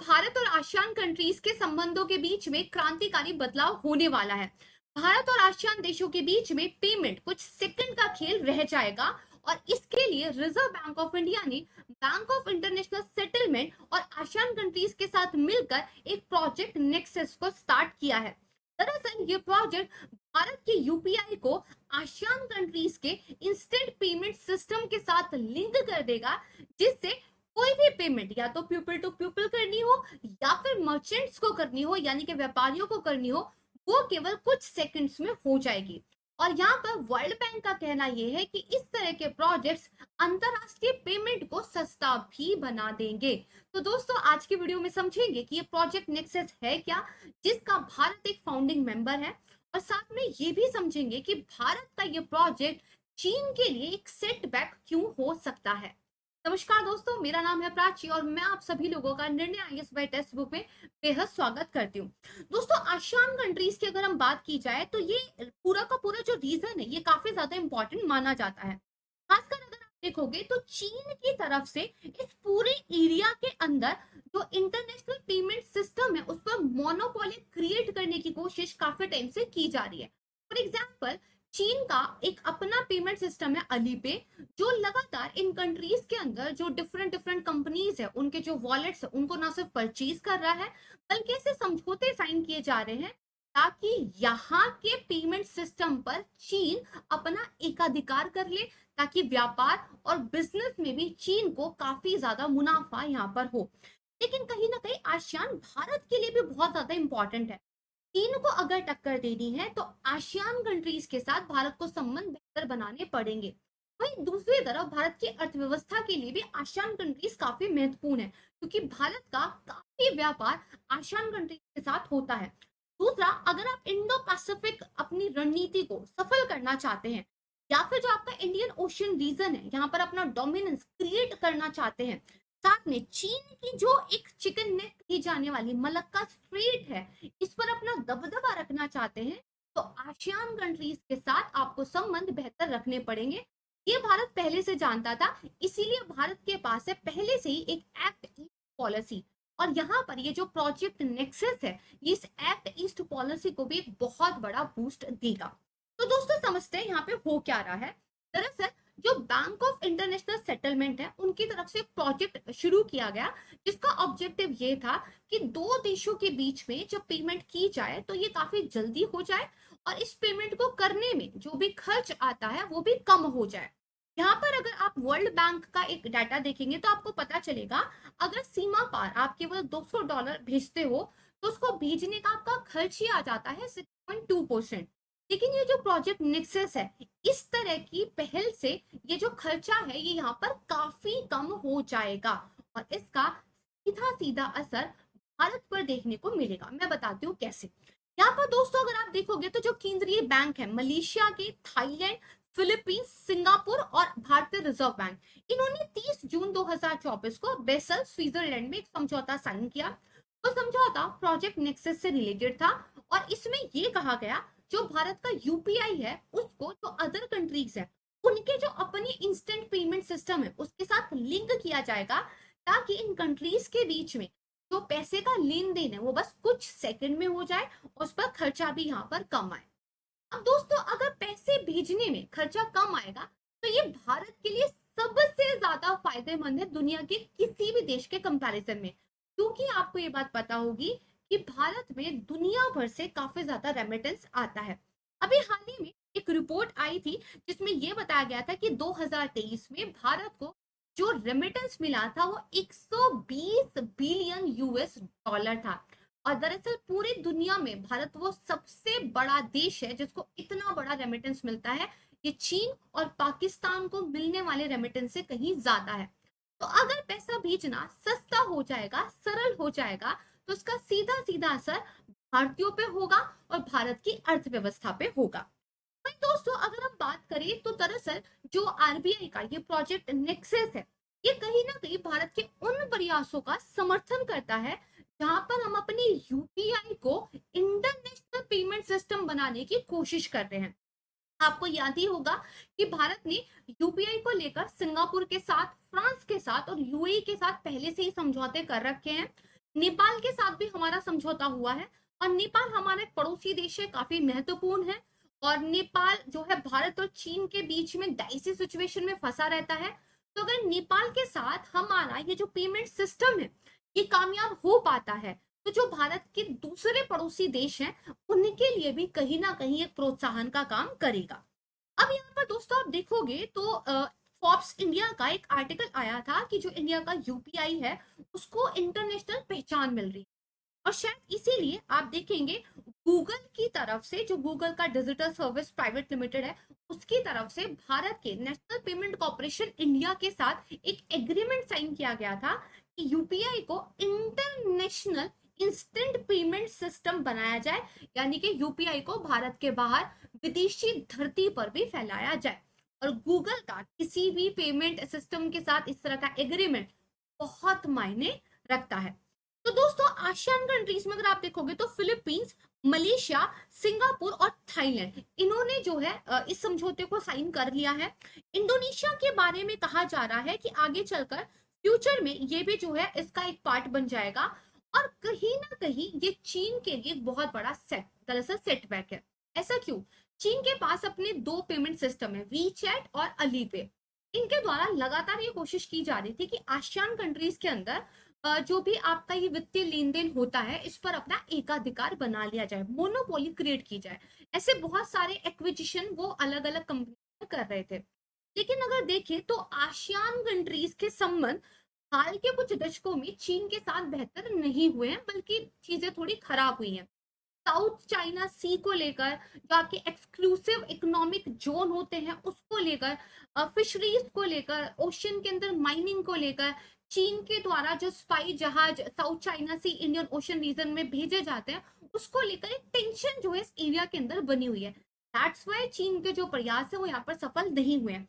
भारत और ASEAN countries के संबंधों के बीच में क्रांतिकारी बदलाव होने वाला है। भारत और आसियान देशों के बीच में पेमेंट कुछ सेकंड का खेल रह जाएगा और इसके लिए रिजर्व बैंक ऑफ इंडिया ने बैंक ऑफ इंटरनेशनल सेटलमेंट और आसियान कंट्रीज के साथ मिलकर एक प्रोजेक्ट नेक्सस को स्टार्ट किया है। दरअसल ये प्रोजेक्ट भारत के यूपीआई को आसियान कंट्रीज के इंस्टेंट पेमेंट सिस्टम के साथ लिंक कर देगा, जिससे कोई भी पेमेंट या तो पीपल टू पीपल करनी हो या फिर मर्चेंट्स को करनी हो, यानी कि व्यापारियों को करनी हो, वो केवल कुछ सेकंड्स में हो जाएगी। और यहाँ पर वर्ल्ड बैंक का कहना यह है कि इस तरह के प्रोजेक्ट्स अंतरराष्ट्रीय पेमेंट को सस्ता भी बना देंगे। तो दोस्तों, आज की वीडियो में समझेंगे कि ये प्रोजेक्ट नेक्सस है क्या, जिसका भारत एक फाउंडिंग मेंबर है, और साथ में ये भी समझेंगे कि भारत का ये प्रोजेक्ट चीन के लिए एक सेटबैक क्यों हो सकता है। नमस्कार दोस्तों, मेरा नाम है प्राची और मैं आप सभी लोगों का निर्णय आईएएस बाय टेक्स्ट बुक में बेहद स्वागत करती हूँ। दोस्तों, आसियान कंट्रीज की अगर हम बात की जाए तो ये पूरा का पूरा जो रीजन है ये काफी ज्यादा इंपॉर्टेंट माना जाता है। खासकर अगर आप देखोगे तो चीन की तरफ से इस पूरे एरिया के अंदर जो इंटरनेशनल पेमेंट सिस्टम है उस पर मोनोपोली क्रिएट करने की कोशिश काफी टाइम से की जा रही है। फॉर एग्जाम्पल, चीन का एक अपना पेमेंट सिस्टम है अलीपे, जो लगातार इन कंट्रीज के अंदर जो डिफरेंट डिफरेंट कंपनीज है उनके जो वॉलेट्स है उनको ना सिर्फ परचेज कर रहा है, बल्कि ऐसे समझौते साइन किए जा रहे हैं ताकि यहाँ के पेमेंट सिस्टम पर चीन अपना एकाधिकार कर ले, ताकि व्यापार और बिजनेस में भी चीन को काफी ज्यादा मुनाफा यहाँ पर हो। लेकिन कहीं ना कहीं आसियान भारत के लिए भी बहुत ज्यादा इंपॉर्टेंट है। चीन को अगर टक्कर देनी है तो आसियान कंट्रीज के साथ भारत को संबंध बेहतर बनाने पड़ेंगे। वहीं दूसरी तरफ भारत की अर्थव्यवस्था के लिए भी आसियान कंट्रीज काफी महत्वपूर्ण है, क्योंकि भारत का काफी व्यापार आसियान कंट्रीज के साथ होता है। दूसरा, अगर आप इंडो पैसिफिक अपनी रणनीति को सफल करना चाहते हैं या फिर जो आपका इंडियन ओशियन रीजन है यहाँ पर अपना डोमिनेंस क्रिएट करना चाहते हैं, साथ में चीन की जो एक चिकन नेक की जाने वाली मलक्का स्ट्रेट है इस पर अपना दबदबा रखना चाहते हैं, तो आसियान कंट्रीज के साथ आपको संबंध बेहतर रखने पड़ेंगे। ये भारत पहले से जानता था, इसीलिए भारत के पास है पहले से ही एक एक्ट ईस्ट पॉलिसी, और यहाँ पर ये जो प्रोजेक्ट नेक्सस है ये इस एक्ट ईस्ट पॉलिसी को भी एक बहुत बड़ा बूस्ट देगा। तो दोस्तों, समझते हैं यहाँ पे हो क्या रहा है। दरअसल जो बैंक ऑफ इंटरनेशनल सेटलमेंट है उनकी तरफ से प्रोजेक्ट शुरू किया गया, जिसका ऑब्जेक्टिव ये था कि दो देशों के बीच में जब पेमेंट की जाए तो ये काफी जल्दी हो जाए और इस पेमेंट को करने में जो भी खर्च आता है वो भी कम हो जाए। यहाँ पर अगर आप वर्ल्ड बैंक का एक डाटा देखेंगे तो आपको पता चलेगा, अगर सीमा पार आप केवल $200 भेजते हो तो उसको भेजने का आपका खर्च ही आ जाता है 6.2%। लेकिन ये जो प्रोजेक्ट नेक्सस है, इस तरह की पहल से ये जो खर्चा है ये यहाँ पर काफी कम हो जाएगा और इसका सीधा सीधा असर भारत पर देखने को मिलेगा। मैं बताती हूँ कैसे। यहाँ पर दोस्तों अगर आप देखोगे तो जो केंद्रीय बैंक है मलेशिया के, थाईलैंड, फिलीपींस, सिंगापुर और भारतीय रिजर्व बैंक, इन्होंने 30 जून 2024 को बेसल स्विट्जरलैंड में एक समझौता साइन किया। वो समझौता प्रोजेक्ट नेक्सस से रिलेटेड था और इसमें ये कहा गया जो भारत का यूपीआई है उसको जो अदर कंट्रीज है उनके जो अपनी इंस्टेंट पेमेंट सिस्टम है उसके साथ लिंक किया जाएगा, ताकि इन कंट्रीज के बीच में जो पैसे का लेन देन है वो बस कुछ सेकंड में हो जाए और उस पर खर्चा भी यहाँ पर कम आए। अब दोस्तों, अगर पैसे भेजने में खर्चा कम आएगा तो ये भारत के लिए सबसे ज्यादा फायदेमंद है दुनिया के किसी भी देश के कंपैरिजन में, क्योंकि आपको ये बात पता होगी कि भारत में दुनिया भर से काफी ज्यादा रेमिटेंस आता है। अभी हाल ही में एक रिपोर्ट आई थी जिसमें यह बताया गया था कि 2023 में भारत को जो रेमिटेंस मिला था वो 120 बिलियन यूएस डॉलर था। और दरअसल पूरी दुनिया में भारत वो सबसे बड़ा देश है जिसको इतना बड़ा रेमिटेंस मिलता है। ये चीन और पाकिस्तान को मिलने वाले रेमिटेंस से कहीं ज्यादा है। तो अगर पैसा भेजना सस्ता हो जाएगा, सरल हो जाएगा, तो उसका सीधा सीधा असर भारतीयों पे होगा और भारत की अर्थव्यवस्था पे होगा। वहीं दोस्तों, अगर हम बात करें तो दरअसल जो आरबीआई का ये प्रोजेक्ट नेक्सस है ये कहीं ना कहीं भारत के उन प्रयासों का समर्थन करता है जहां पर हम अपने यूपीआई को इंटरनेशनल पेमेंट सिस्टम बनाने की कोशिश कर रहे हैं। आपको याद ही होगा कि भारत ने यूपीआई को लेकर सिंगापुर के साथ, फ्रांस के साथ और यूएई के साथ पहले से ही समझौते कर रखे हैं। नेपाल के साथ भी हमारा समझौता हुआ है और नेपाल हमारा एक पड़ोसी देश है, काफी महत्वपूर्ण है। और नेपाल जो है भारत और चीन के बीच में डाइसी सिचुएशन में फंसा रहता है। तो अगर नेपाल के साथ हमारा ये जो पेमेंट सिस्टम है ये कामयाब हो पाता है, तो जो भारत के दूसरे पड़ोसी देश हैं उनके लिए भी कहीं ना कहीं एक प्रोत्साहन का काम करेगा। अब यहाँ पर दोस्तों आप देखोगे तो फोर्ब्स इंडिया का एक आर्टिकल आया था कि जो इंडिया का यूपीआई है उसको इंटरनेशनल पहचान मिल रही है। और शायद इसीलिए आप देखेंगे गूगल की तरफ से, जो गूगल का डिजिटल सर्विस प्राइवेट लिमिटेड है, उसकी तरफ से भारत के नेशनल पेमेंट कॉर्पोरेशन इंडिया के साथ एक एग्रीमेंट साइन किया गया था कि यूपीआई को इंटरनेशनल इंस्टेंट पेमेंट सिस्टम बनाया जाए, यानी कि यूपीआई को भारत के बाहर विदेशी धरती पर भी फैलाया जाए। और गूगल का किसी भी पेमेंट सिस्टम के साथ इस तरह का एग्रीमेंट बहुत मायने रखता है। तो दोस्तों आसियान कंट्रीज में अगर आप देखोगे तो फिलीपींस, मलेशिया, सिंगापुर और थाईलैंड, इन्होंने जो है इस समझौते को साइन कर लिया है। इंडोनेशिया के बारे में कहा जा रहा है कि आगे चलकर फ्यूचर में ये भी जो है इसका एक पार्ट बन जाएगा। और कहीं ना कहीं ये चीन के लिए एक बहुत बड़ा दरअसल सेटबैक है। ऐसा क्यों? चीन के पास अपने दो पेमेंट सिस्टम है, वीचैट और अलीपे। इनके द्वारा लगातार ये कोशिश की जा रही थी कि आसियान कंट्रीज के अंदर जो भी आपका ये वित्तीय लेन देन होता है इस पर अपना एकाधिकार बना लिया जाए, मोनोपोली क्रिएट की जाए। ऐसे बहुत सारे एक्विजिशन वो अलग अलग कंपनी कर रहे थे। लेकिन अगर देखें तो आसियान कंट्रीज के संबंध हाल के कुछ दशकों में चीन के साथ बेहतर नहीं हुए हैं, बल्कि चीजें थोड़ी खराब हुई हैं। साउथ चाइना सी को लेकर, जो आपके एक्सक्लूसिव इकोनॉमिक जोन होते हैं उसको लेकर, फिशरीज को लेकर, ओशन के अंदर माइनिंग को लेकर, चीन के द्वारा जो स्पाई जहाज साउथ चाइना सी इंडियन ओशन रीजन में भेजे जाते हैं उसको लेकर एक टेंशन जो है इस एरिया के अंदर बनी हुई है। दैट्स वाई चीन के जो प्रयास है वो यहाँ पर सफल नहीं हुए हैं।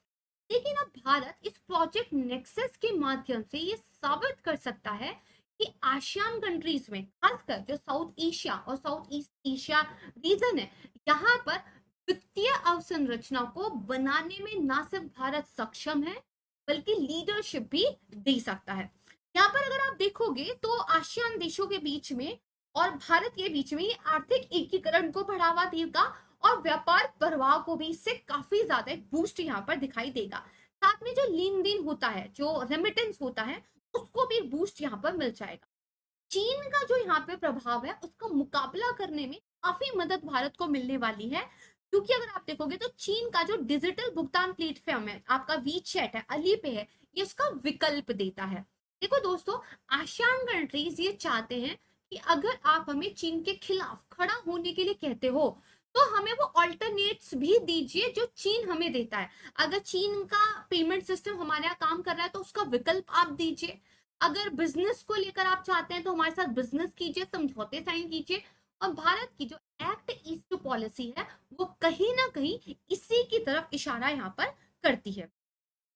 लेकिन अब भारत इस प्रोजेक्ट नेक्सस के माध्यम से ये साबित कर सकता है कि आसियान कंट्रीज में, खासकर जो साउथ एशिया और साउथ ईस्ट एशिया रीजन है, यहाँ पर वित्तीय अवसंरचना को बनाने में ना सिर्फ भारत सक्षम है बल्कि लीडरशिप भी दे सकता है। यहाँ पर अगर आप देखोगे तो आसियान देशों के बीच में और भारत के बीच में ये आर्थिक एकीकरण को बढ़ावा देगा और व्यापार प्रवाह को भी इससे काफी ज्यादा एक बूस्ट यहाँ पर दिखाई देगा। साथ में जो लेन देन होता है, जो रेमिटेंस होता है, उसको भी बूस्ट यहाँ पर मिल जाएगा। चीन का जो यहाँ पे प्रभाव है उसका मुकाबला करने में काफी मदद भारत को मिलने वाली है। क्योंकि अगर आप देखोगे तो चीन का जो डिजिटल भुगतान प्लेटफॉर्म है, आपका वीचैट है, अलीपे है, ये उसका विकल्प देता है। देखो दोस्तों, आसियान कंट्रीज ये चाहते हैं कि अगर आप हमें चीन के खिलाफ खड़ा होने के लिए कहते हो तो हमें वो ऑल्टरनेट्स भी दीजिए जो चीन हमें देता है। अगर चीन का पेमेंट सिस्टम हमारे यहाँ काम कर रहा है तो उसका विकल्प आप दीजिए। अगर बिजनेस को लेकर आप चाहते हैं तो हमारे साथ बिजनेस कीजिए, समझौते साइन कीजिए। और भारत की जो एक्ट ईस्ट पॉलिसी है वो कहीं ना कहीं इसी की तरफ इशारा यहाँ पर करती है।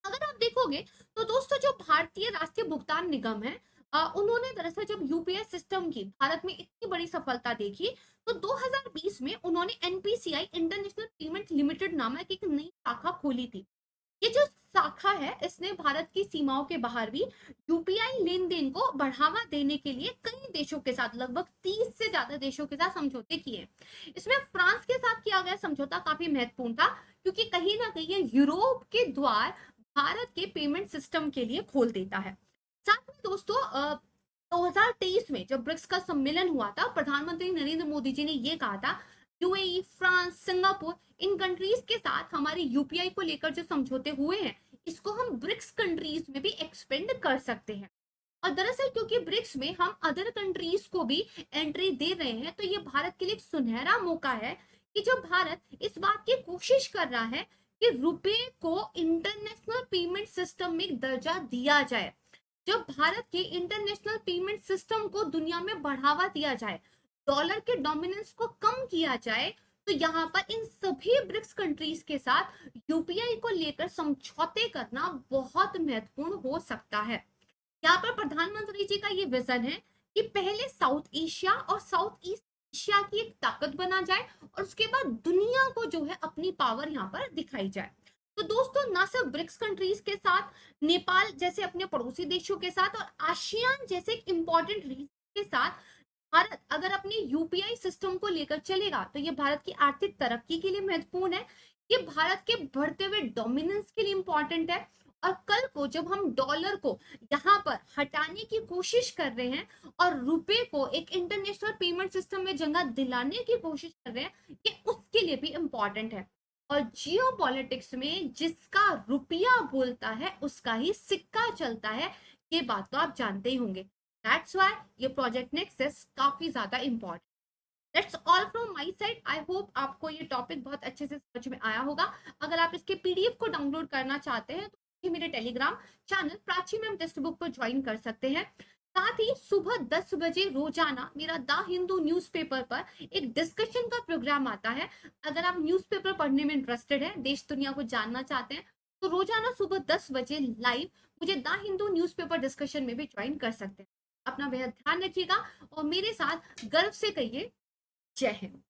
अगर आप देखोगे तो दोस्तों जो भारतीय राष्ट्रीय भुगतान निगम है, उन्होंने दरअसल जब यूपीआई सिस्टम की भारत में इतनी बड़ी सफलता देखी तो 2020 में उन्होंने एनपीसीआई इंटरनेशनल पेमेंट लिमिटेड नामक एक नई शाखा खोली थी। ये जो शाखा है इसने भारत की सीमाओं के बाहर भी यूपीआई लेन देन को बढ़ावा देने के लिए कई देशों के साथ, लगभग 30 से ज्यादा देशों के साथ समझौते किए। इसमें फ्रांस के साथ किया गया समझौता काफी महत्वपूर्ण था क्योंकि कहीं ना कहीं ये यूरोप के द्वार भारत के पेमेंट सिस्टम के लिए खोल देता है। साथ में दोस्तों 2023 में जब ब्रिक्स का सम्मेलन हुआ था, प्रधानमंत्री नरेंद्र मोदी जी ने ये कहा था यूएई, फ्रांस, सिंगापुर, इन कंट्रीज के साथ हमारे यूपीआई को लेकर जो समझौते हुए हैं इसको हम ब्रिक्स कंट्रीज में भी एक्सपेंड कर सकते हैं। और दरअसल क्योंकि ब्रिक्स में हम अदर कंट्रीज को भी एंट्री दे रहे हैं तो ये भारत के लिए एक सुनहरा मौका है कि जो भारत इस बात की कोशिश कर रहा है कि रुपए को इंटरनेशनल पेमेंट सिस्टम में दर्जा दिया जाए। जब भारत के इंटरनेशनल पेमेंट सिस्टम को दुनिया में बढ़ावा दिया जाए, डॉलर के डोमिनेंस को कम किया जाए, तो यहाँ पर इन सभी ब्रिक्स कंट्रीज के साथ यूपीआई को लेकर समझौते करना बहुत महत्वपूर्ण हो सकता है। यहाँ पर प्रधानमंत्री जी का ये विजन है कि पहले साउथ एशिया और साउथ ईस्ट एशिया की एक ताकत बना जाए और उसके बाद दुनिया को जो है अपनी पावर यहाँ पर दिखाई जाए। तो दोस्तों, ना सिर्फ ब्रिक्स कंट्रीज के साथ, नेपाल जैसे अपने पड़ोसी देशों के साथ और आसियान जैसे एक इंपॉर्टेंट रीजन के साथ भारत अगर अपने यूपीआई सिस्टम को लेकर चलेगा तो ये भारत की आर्थिक तरक्की के लिए महत्वपूर्ण है, ये भारत के बढ़ते हुए डोमिनेंस के लिए इंपॉर्टेंट है। और कल को जब हम डॉलर को यहाँ पर हटाने की कोशिश कर रहे हैं और रुपए को एक इंटरनेशनल पेमेंट सिस्टम में जगह दिलाने की कोशिश कर रहे हैं, ये उसके लिए भी इंपॉर्टेंट है। और जियो पॉलिटिक्स में जिसका रुपया बोलता है उसका ही सिक्का चलता है, ये बात तो आप जानते ही होंगे। दैट्स व्हाई ये प्रोजेक्ट नेक्सस काफी ज्यादा important. That's all from my side. I hope आपको ये टॉपिक बहुत अच्छे से समझ में आया होगा। अगर आप इसके पीडीएफ को डाउनलोड करना चाहते हैं तो मेरे Telegram channel Prachi ma'am text book पर ज्वाइन कर सकते हैं। साथ ही सुबह 10 बजे रोजाना मेरा द हिंदू न्यूज़पेपर पर एक डिस्कशन का प्रोग्राम आता है। अगर आप न्यूज़पेपर पढ़ने में इंटरेस्टेड है, देश दुनिया को जानना चाहते हैं, तो रोजाना सुबह 10 बजे लाइव मुझे द हिंदू न्यूज़पेपर डिस्कशन में भी ज्वाइन कर सकते हैं। अपना बेहद ध्यान रखिएगा और मेरे साथ गर्व से कहिए जय हिंद।